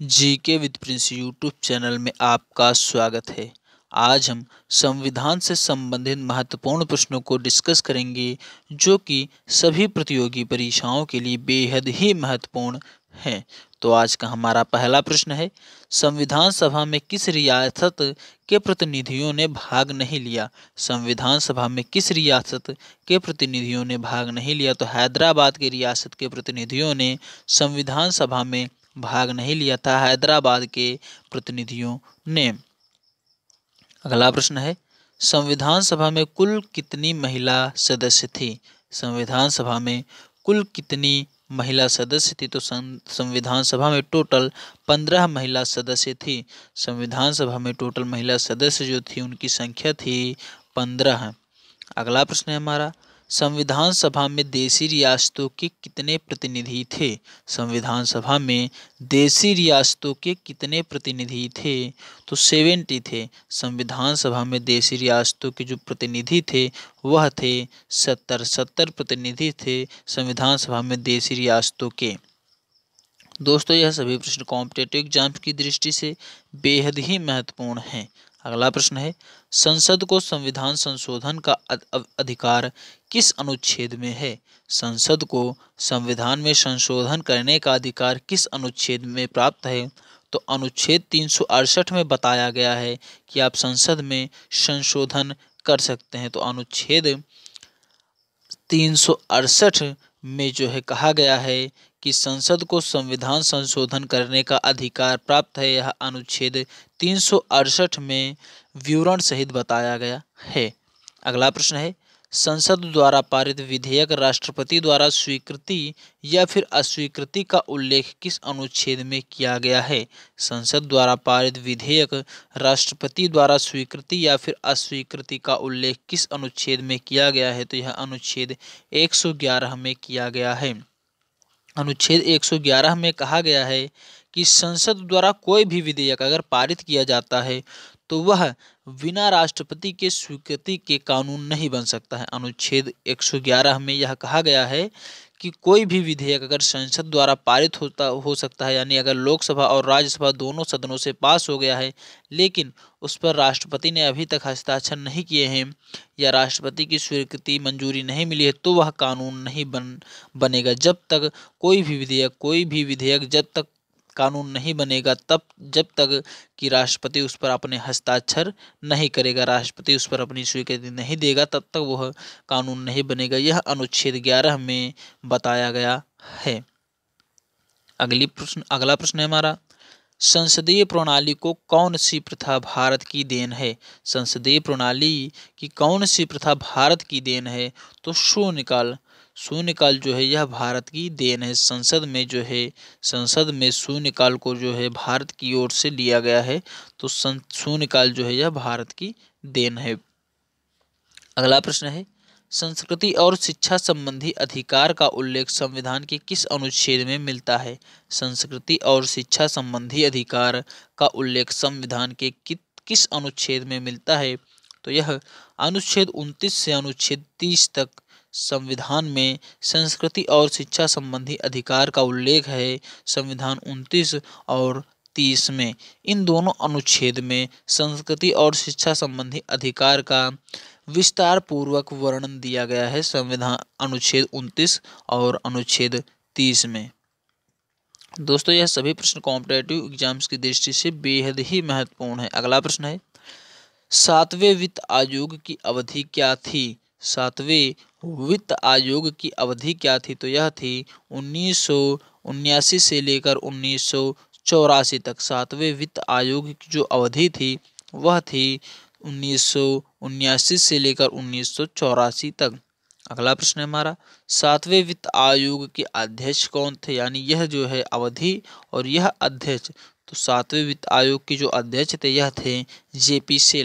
GK with Prince YouTube channel में आपका स्वागत है। आज हम संविधान से संबंधित महत्वपूर्ण प्रश्नों को डिस्कस करेंगे जो कि सभी प्रतियोगी परीक्षाओं के लिए बेहद ही महत्वपूर्ण हैं। तो आज का हमारा पहला प्रश्न है, संविधान सभा में किस रियासत के प्रतिनिधियों ने भाग नहीं लिया? संविधान सभा में किस रियासत के प्रतिनिधियों ने भाग नहीं लिया? तो हैदराबाद के रियासत के प्रतिनिधियों ने संविधान सभा में भाग नहीं लिया था, हैदराबाद के प्रतिनिधियों ने। अगला प्रश्न है, संविधान सभा में कुल कितनी महिला सदस्य थी? संविधान सभा में कुल कितनी महिला सदस्य थी? तो संविधान सभा में टोटल 15 महिला सदस्य थी। संविधान सभा में टोटल महिला सदस्य जो थी उनकी संख्या थी 15। अगला प्रश्न है हमारा, संविधान सभा में देशी रियासतों के कितने प्रतिनिधि थे? संविधान सभा में देशी रियासतों के कितने प्रतिनिधि थे? तो 70 थे। संविधान सभा में देशी रियासतों के जो प्रतिनिधि थे वह थे 70 प्रतिनिधि थे संविधान सभा में देशी रियासतों के। दोस्तों, यह सभी प्रश्न कॉम्पिटेटिव एग्जाम्स की दृष्टि से बेहद ही महत्वपूर्ण हैं। अगला प्रश्न है, संसद को संविधान संशोधन का अधिकार किस अनुच्छेद में है? संसद को संविधान में संशोधन करने का अधिकार किस अनुच्छेद में प्राप्त है? तो अनुच्छेद 368 में बताया गया है कि आप संसद में संशोधन कर सकते हैं। तो अनुच्छेद 368 में जो है कहा गया है कि संसद को संविधान संशोधन करने का अधिकार प्राप्त है। यह अनुच्छेद 368 में विवरण सहित बताया गया है। अगला प्रश्न है, संसद द्वारा पारित विधेयक राष्ट्रपति द्वारा स्वीकृति या फिर अस्वीकृति का उल्लेख किस अनुच्छेद में किया गया है? संसद द्वारा पारित विधेयक राष्ट्रपति द्वारा स्वीकृति या फिर अस्वीकृति का उल्लेख किस अनुच्छेद में किया गया है? तो यह अनुच्छेद 111 में किया गया है। अनुच्छेद 111 में कहा गया है कि संसद द्वारा कोई भी विधेयक अगर पारित किया जाता है तो वह बिना राष्ट्रपति के स्वीकृति के कानून नहीं बन सकता है। अनुच्छेद 111 में यह कहा गया है कि कोई भी विधेयक अगर संसद द्वारा पारित हो सकता है, यानी अगर लोकसभा और राज्यसभा दोनों सदनों से पास हो गया है लेकिन उस पर राष्ट्रपति ने अभी तक हस्ताक्षर नहीं किए हैं या राष्ट्रपति की स्वीकृति मंजूरी नहीं मिली है, तो वह कानून नहीं बनेगा। जब तक कोई भी विधेयक जब तक कानून नहीं बनेगा जब तक कि राष्ट्रपति उस पर अपने हस्ताक्षर नहीं करेगा, राष्ट्रपति उस पर अपनी स्वीकृति नहीं देगा, तब तक वह कानून नहीं बनेगा। यह अनुच्छेद 11 में बताया गया है। अगला प्रश्न है हमारा, संसदीय प्रणाली को कौन सी प्रथा भारत की देन है? संसदीय प्रणाली की कौन सी प्रथा भारत की देन है? तो शून्यकाल जो है यह भारत की देन है। संसद में शून्यकाल को जो है भारत की ओर से लिया गया है। तो शून्यकाल जो है यह भारत की देन है। अगला प्रश्न है, संस्कृति और शिक्षा संबंधी अधिकार का उल्लेख संविधान के किस अनुच्छेद में मिलता है? संस्कृति और शिक्षा संबंधी अधिकार का उल्लेख संविधान के किस अनुच्छेद में मिलता है? तो यह अनुच्छेद 29 से अनुच्छेद 30 तक संविधान में संस्कृति और शिक्षा संबंधी अधिकार का उल्लेख है। संविधान 29 और 30 में इन दोनों अनुच्छेद में संस्कृति और शिक्षा संबंधी अधिकार का विस्तार पूर्वक वर्णन दिया गया है। संविधान अनुच्छेद 29 और अनुच्छेद 30 में। दोस्तों, यह सभी प्रश्न कॉम्पिटेटिव एग्जाम्स की दृष्टि से बेहद ही महत्वपूर्ण है। अगला प्रश्न है, 7वें वित्त आयोग की अवधि क्या थी? 7वें वित्त आयोग की अवधि क्या थी? तो यह थी 1979 से लेकर 1984 तक। 7वें वित्त आयोग की जो अवधि थी वह थी 1979 से लेकर 1984 तक। अगला प्रश्न है हमारा, 7वें वित्त आयोग के अध्यक्ष कौन थे? यानी यह जो है अवधि और यह अध्यक्ष। तो 7वें वित्त आयोग के जो अध्यक्ष थे यह थे JP सेल।